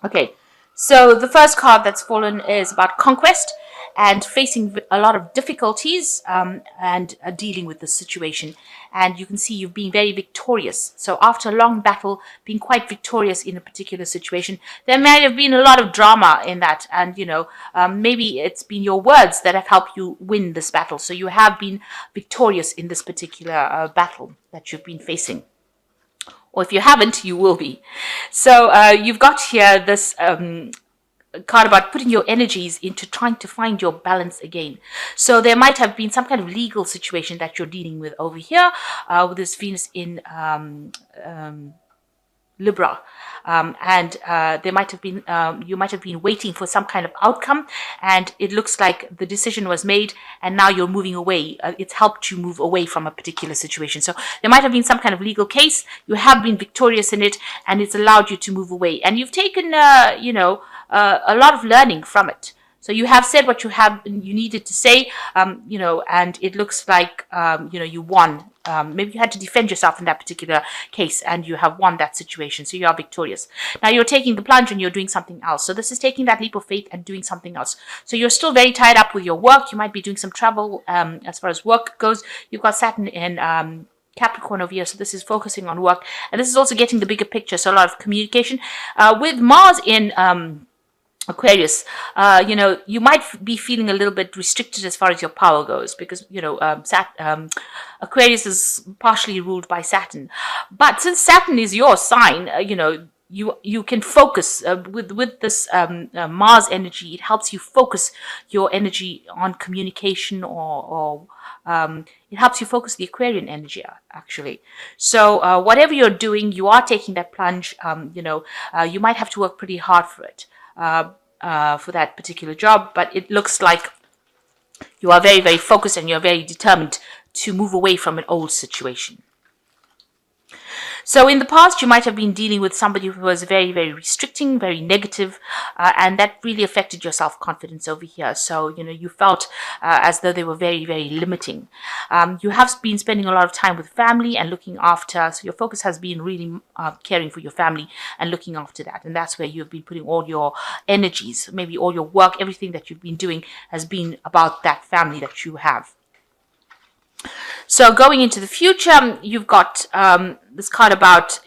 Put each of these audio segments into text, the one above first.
Okay, so the first card that's fallen is about conquest and facing a lot of difficulties and dealing with the situation. And you can see you've been very victorious. So after a long battle, being quite victorious in a particular situation, there might have been a lot of drama in that. And, maybe it's been your words that have helped you win this battle. So you have been victorious in this particular battle that you've been facing, or if you haven't, you will be. So you've got here this card about putting your energies into trying to find your balance again. So there might have been some kind of legal situation that you're dealing with over here with this Venus in Libra. And there might have been you might have been waiting for some kind of outcome, and it looks like the decision was made and now you're moving away. It's helped you move away from a particular situation. So there might have been some kind of legal case. You have been victorious in it, and it's allowed you to move away, and you've taken a lot of learning from it. So you have said what you needed to say, and it looks like, you won. Maybe you had to defend yourself in that particular case, and you have won that situation. So you are victorious. Now you're taking the plunge and you're doing something else. So this is taking that leap of faith and doing something else. So you're still very tied up with your work. You might be doing some travel as far as work goes. You've got Saturn in Capricorn over here, so this is focusing on work, and this is also getting the bigger picture. So a lot of communication with Mars in Aquarius. You might be feeling a little bit restricted as far as your power goes, because Aquarius is partially ruled by Saturn. But since Saturn is your sign, you can focus with this Mars energy. It helps you focus your energy on communication, or it helps you focus the Aquarian energy, actually. So whatever you're doing, you are taking that plunge. You might have to work pretty hard for it. For that particular job, but it looks like you are very, very focused and you're very determined to move away from an old situation. So in the past, you might have been dealing with somebody who was very, very restricting, very negative, and that really affected your self-confidence over here. So, you felt as though they were very, very limiting. You have been spending a lot of time with family and looking after, so your focus has been really caring for your family and looking after that. And that's where you've been putting all your energies, maybe all your work, everything that you've been doing has been about that family that you have. So going into the future, you've got this card about,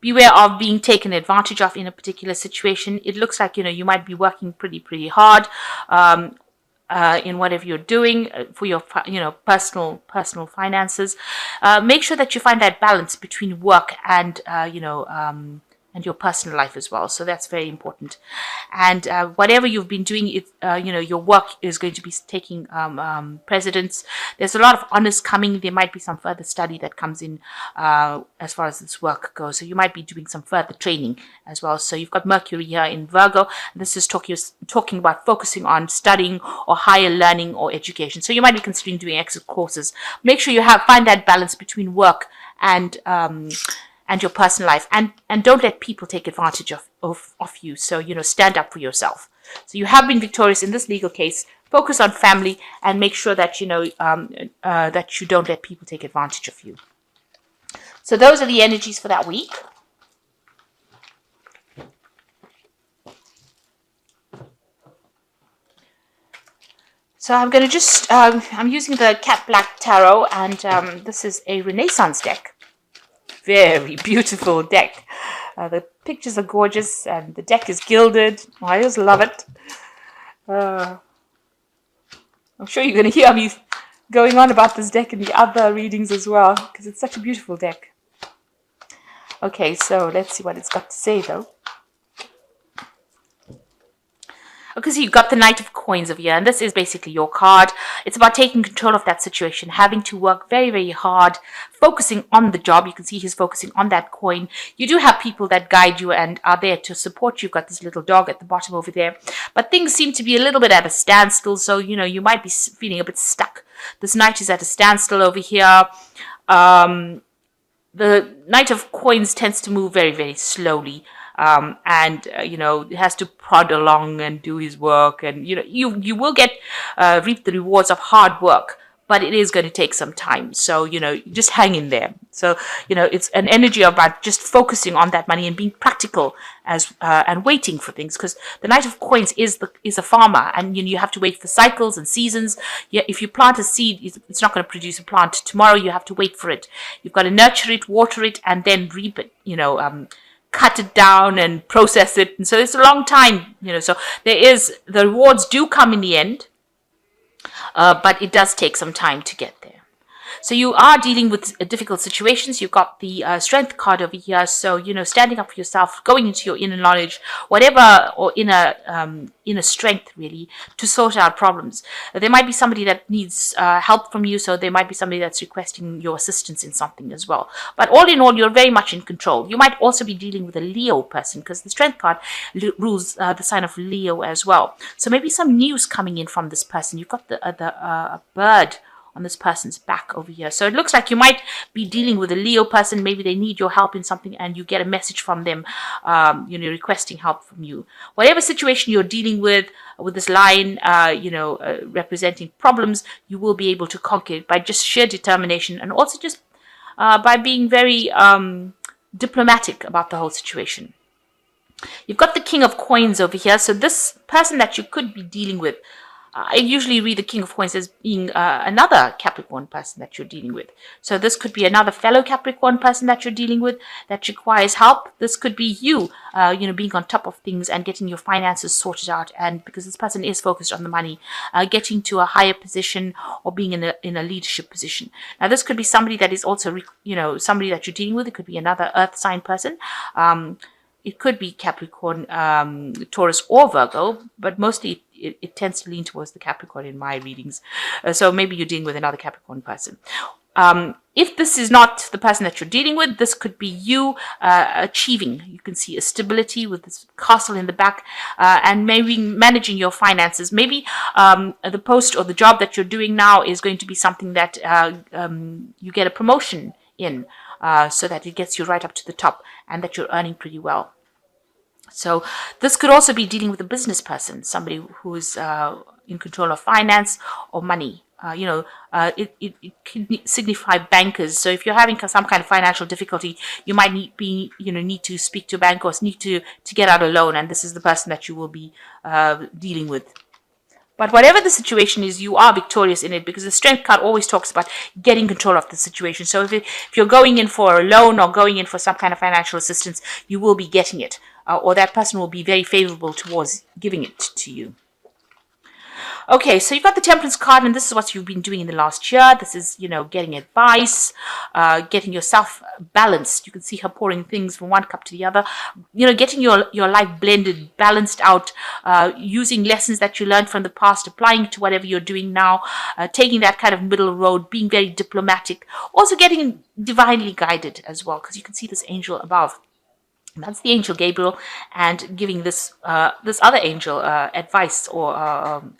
beware of being taken advantage of in a particular situation. It looks like, you might be working pretty, pretty hard in whatever you're doing for your, personal finances. Make sure that you find that balance between work and, and your personal life as well. So that's very important. And whatever you've been doing, your work is going to be taking precedence. There's a lot of honors coming. There might be some further study that comes in as far as this work goes. So you might be doing some further training as well. So you've got Mercury here in Virgo. This is talking about focusing on studying or higher learning or education. So you might be considering doing extra courses. Make sure you find that balance between work and your personal life, and don't let people take advantage of you. So, stand up for yourself. So you have been victorious in this legal case. Focus on family and make sure that, that you don't let people take advantage of you. So those are the energies for that week. So I'm going to I'm using the Cat Black Tarot, and this is a Renaissance deck. Very beautiful deck. The pictures are gorgeous and the deck is gilded. I just love it. I'm sure you're going to hear me going on about this deck in the other readings as well, because it's such a beautiful deck. Okay, so let's see what it's got to say though. Okay, so you've got the Knight of Coins over here, and this is basically your card. It's about taking control of that situation, having to work very, very hard, focusing on the job. You can see he's focusing on that coin. You do have people that guide you and are there to support you. You've got this little dog at the bottom over there. But things seem to be a little bit at a standstill, so, you might be feeling a bit stuck. This Knight is at a standstill over here. The Knight of Coins tends to move very, very slowly. He has to prod along and do his work, and you will reap the rewards of hard work, but it is going to take some time. So, just hang in there. So, it's an energy about just focusing on that money and being practical and waiting for things, because the Knight of Coins is a farmer, and you have to wait for cycles and seasons. Yeah, if you plant a seed, it's not going to produce a plant tomorrow. You have to wait for it. You've got to nurture it, water it, and then reap it. Cut it down and process it, and so it's a long time. So the rewards do come in the end. But it does take some time to get there. So you are dealing with difficult situations. You've got the strength card over here. So, standing up for yourself, going into your inner knowledge, whatever, or inner strength, really, to sort out problems. There might be somebody that needs help from you. So there might be somebody that's requesting your assistance in something as well. But all in all, you're very much in control. You might also be dealing with a Leo person, because the strength card rules the sign of Leo as well. So maybe some news coming in from this person. You've got the bird on this person's back over here. So it looks like you might be dealing with a Leo person. Maybe they need your help in something, and you get a message from them, requesting help from you. Whatever situation you're dealing with this line, representing problems, you will be able to conquer it by just sheer determination, and also just by being very diplomatic about the whole situation. You've got the King of Coins over here. So this person that you could be dealing with, I usually read the King of Coins as being another Capricorn person that you're dealing with. So this could be another fellow Capricorn person that you're dealing with that requires help. This could be you, being on top of things and getting your finances sorted out. And because this person is focused on the money, getting to a higher position or being in a leadership position. Now, this could be somebody that is also, somebody that you're dealing with. It could be another earth sign person. It could be Capricorn, Taurus, or Virgo, but mostly it tends to lean towards the Capricorn in my readings. So maybe you're dealing with another Capricorn person. If this is not the person that you're dealing with, this could be you achieving. You can see a stability with this castle in the back, and maybe managing your finances. Maybe the post or the job that you're doing now is going to be something that you get a promotion in, so that it gets you right up to the top and that you're earning pretty well. So this could also be dealing with a business person, somebody who is in control of finance or money. It can signify bankers. So if you're having some kind of financial difficulty, you might need to speak to a bank, or need to get out a loan, and this is the person that you will be dealing with. But whatever the situation is, you are victorious in it, because the strength card always talks about getting control of the situation. So if you're going in for a loan or going in for some kind of financial assistance, you will be getting it, or that person will be very favorable towards giving it to you. Okay, so you've got the Temperance card, and this is what you've been doing in the last year. This is, getting advice, getting yourself balanced. You can see her pouring things from one cup to the other. Getting your life blended, balanced out, using lessons that you learned from the past, applying it to whatever you're doing now, taking that kind of middle road, being very diplomatic. Also getting divinely guided as well, because you can see this angel above. That's the angel Gabriel, and giving this other angel advice, or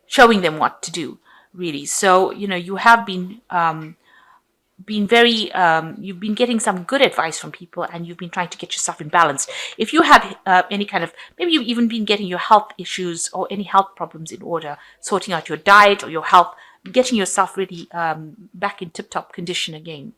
showing them what to do, really. So you have been very you've been getting some good advice from people, and you've been trying to get yourself in balance. If you have any kind of, maybe you've even been getting your health issues or any health problems in order, sorting out your diet or your health, getting yourself really back in tip-top condition again.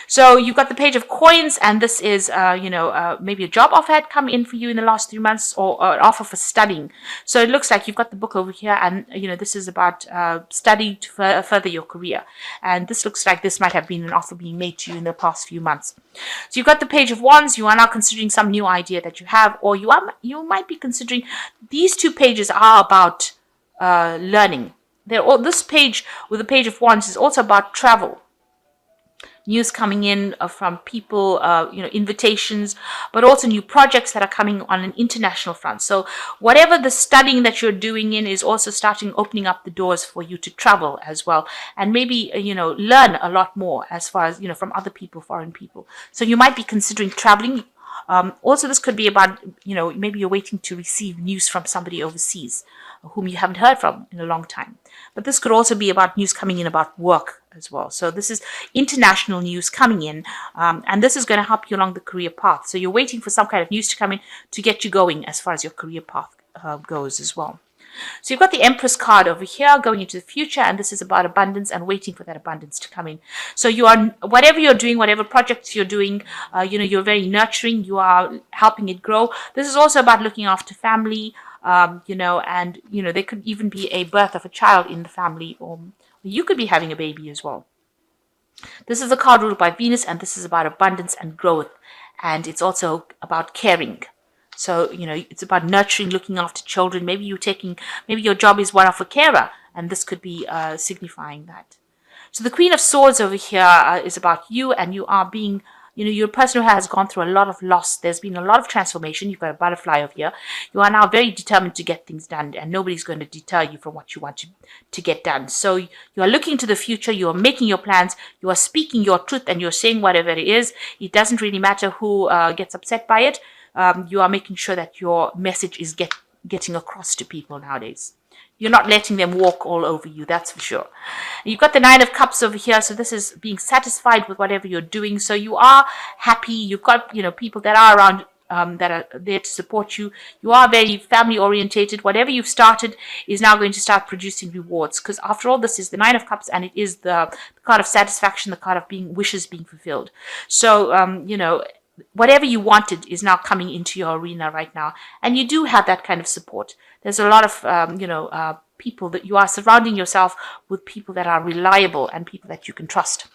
So you've got the Page of Coins, and this is, maybe a job offer had come in for you in the last 3 months, or an offer for studying. So it looks like you've got the book over here, and, this is about studying to further your career. And this looks like this might have been an offer being made to you in the past few months. So you've got the Page of Wands. You are now considering some new idea that you have, or you might be considering, these two pages are about learning. This page with the Page of Wands is also about travel. News coming in from people, invitations, but also new projects that are coming on an international front. So whatever the studying that you're doing in is also opening up the doors for you to travel as well. And maybe, learn a lot more as far as, from other people, foreign people. So you might be considering traveling. Also, this could be about, maybe you're waiting to receive news from somebody overseas whom you haven't heard from in a long time. But this could also be about news coming in about work as well. So this is international news coming in, and this is going to help you along the career path. So you're waiting for some kind of news to come in to get you going as far as your career path goes as well. So you've got the Empress card over here going into the future, and this is about abundance and waiting for that abundance to come in. So you are, whatever you're doing, whatever projects you're doing, you're very nurturing, you are helping it grow. This is also about looking after family, and there could even be a birth of a child in the family, or you could be having a baby as well. This is a card ruled by Venus, and this is about abundance and growth, and it's also about caring. So, it's about nurturing, looking after children. Maybe your job is one of a carer, and this could be signifying that. So the Queen of Swords over here is about you, and you are being, you're a person who has gone through a lot of loss. There's been a lot of transformation. You've got a butterfly over here. You are now very determined to get things done, and nobody's going to deter you from what you want to get done. So you are looking to the future. You are making your plans. You are speaking your truth, and you're saying whatever it is. It doesn't really matter who gets upset by it. You are making sure that your message is getting across to people nowadays. You're not letting them walk all over you, that's for sure. You've got the Nine of Cups over here, so this is being satisfied with whatever you're doing. So you are happy. You've got, people that are around that are there to support you. You are very family orientated. Whatever you've started is now going to start producing rewards, because after all, this is the Nine of Cups, and it is the card of satisfaction, the card of wishes being fulfilled. So, whatever you wanted is now coming into your arena right now, and you do have that kind of support. There's a lot of people that you are surrounding yourself with, people that are reliable and people that you can trust,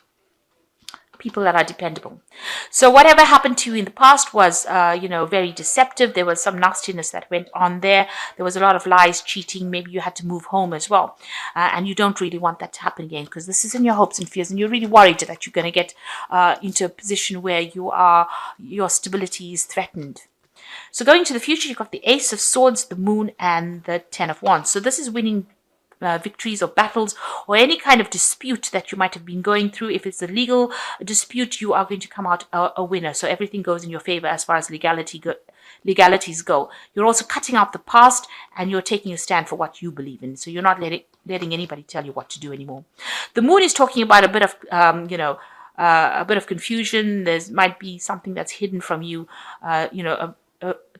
people that are dependable. So whatever happened to you in the past was very deceptive. There was some nastiness that went on there. There was a lot of lies, cheating. Maybe you had to move home as well, and you don't really want that to happen again, because this is in your hopes and fears, and you're really worried that you're going to get into a position where your stability is threatened. So going to the future, you've got the Ace of Swords, the Moon, and the Ten of Wands. So this is winning victories or battles, or any kind of dispute that you might have been going through. If it's a legal dispute, you are going to come out a winner. So everything goes in your favor as far as legalities go. You're also cutting out the past, and you're taking a stand for what you believe in. So you're not letting anybody tell you what to do anymore. The Moon is talking about a bit of a bit of confusion. There might be something that's hidden from you,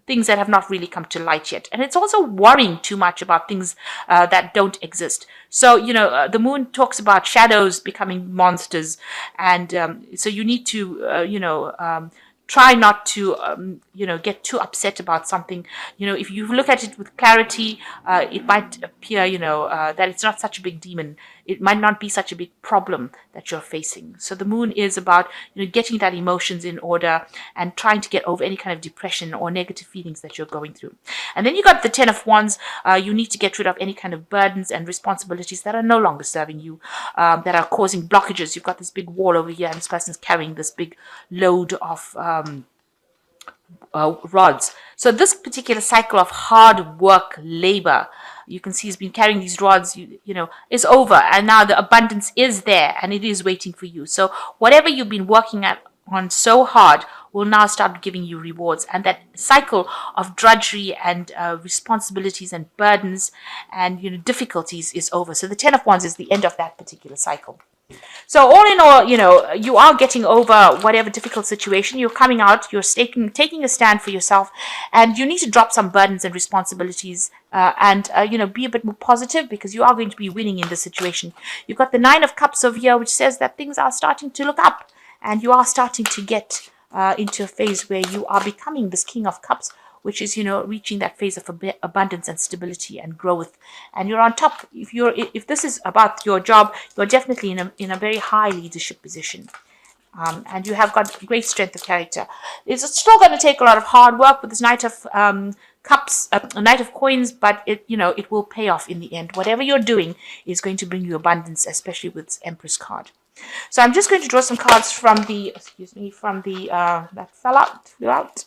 things that have not really come to light yet. And it's also worrying too much about things that don't exist. So, the Moon talks about shadows becoming monsters. And so you need to, try not to, get too upset about something. If you look at it with clarity, it might appear, that it's not such a big demon. It might not be such a big problem that you're facing. So the Moon is about, getting that emotions in order and trying to get over any kind of depression or negative feelings that you're going through. And then you got the Ten of Wands. You need to get rid of any kind of burdens and responsibilities that are no longer serving you, that are causing blockages. You've got this big wall over here, and this person's carrying this big load of rods. So this particular cycle of hard work, labor, you can see he's been carrying these rods, is over, and now the abundance is there, and it is waiting for you. So whatever you've been working on so hard will now start giving you rewards, and that cycle of drudgery and responsibilities and burdens and difficulties is over. So the Ten of Wands is the end of that particular cycle. So all in all, you are getting over whatever difficult situation. You're coming out, you're taking a stand for yourself, and you need to drop some burdens and responsibilities and be a bit more positive, because you are going to be winning in this situation. You've got the Nine of Cups over here, which says that things are starting to look up, and you are starting to get into a phase where you are becoming this King of Cups, which is, reaching that phase of abundance and stability and growth. And you're on top. If this is about your job, you're definitely in a very high leadership position. And you have got great strength of character. It's still going to take a lot of hard work with this Knight of Cups, Knight of Coins, but it will pay off in the end. Whatever you're doing is going to bring you abundance, especially with this Empress card. So I'm just going to draw some cards from the, that flew out.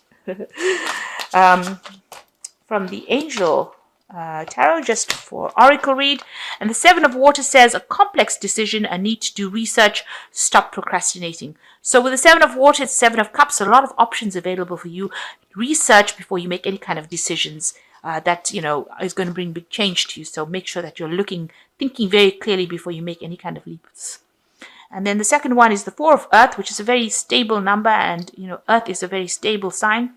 From the Angel Tarot, just for Oracle read. And the Seven of Water says, a complex decision, a need to do research, stop procrastinating. So with the Seven of Water, it's Seven of Cups, a lot of options available for you. Research before you make any kind of decisions that, is going to bring big change to you. So make sure that you're thinking very clearly before you make any kind of leaps. And then the second one is the Four of Earth, which is a very stable number, and, Earth is a very stable sign.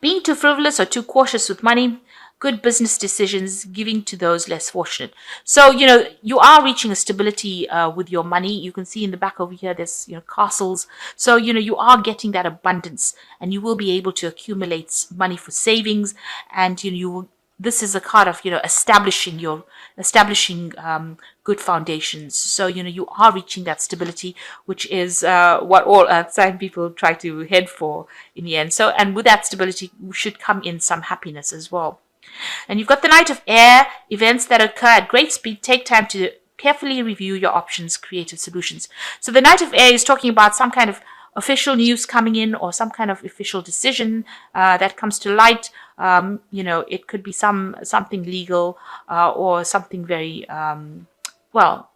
Being too frivolous or too cautious with money good business decisions, giving to those less fortunate. So, you are reaching a stability with your money. You can see in the back over here, there's, castles. So, you are getting that abundance, and you will be able to accumulate money for savings. And, this is a kind of, establishing good foundations. So, you are reaching that stability, which is what all earth sign people try to head for in the end. So, and with that stability should come in some happiness as well. And you've got the Knight of Air. Events that occur at great speed take time to carefully review your options, creative solutions. So the Knight of Air is talking about some kind of official news coming in, or some kind of official decision that comes to light. It could be something legal, or something very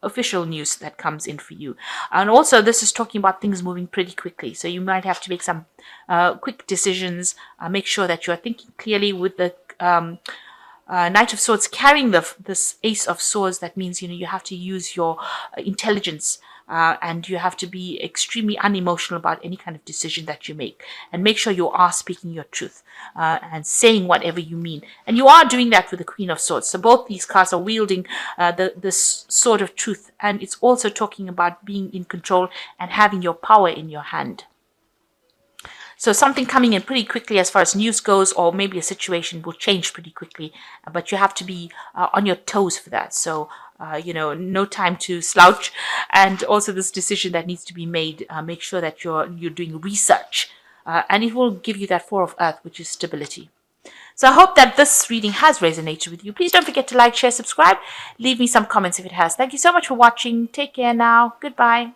official news that comes in for you. And also, this is talking about things moving pretty quickly. So you might have to make some quick decisions. Make sure that you're thinking clearly with the Knight of Swords carrying this Ace of Swords. That means, you have to use your intelligence. And you have to be extremely unemotional about any kind of decision that you make, and make sure you are speaking your truth and saying whatever you mean. And you are doing that with the Queen of Swords. So both these cards are wielding this sword of truth, and it's also talking about being in control and having your power in your hand. So something coming in pretty quickly as far as news goes, or maybe a situation will change pretty quickly, but you have to be on your toes for that. So, no time to slouch. And also this decision that needs to be made, make sure that you're doing research, and it will give you that Four of Earth, which is stability. So I hope that this reading has resonated with you. Please don't forget to like, share, subscribe. Leave me some comments if it has. Thank you so much for watching. Take care now. Goodbye.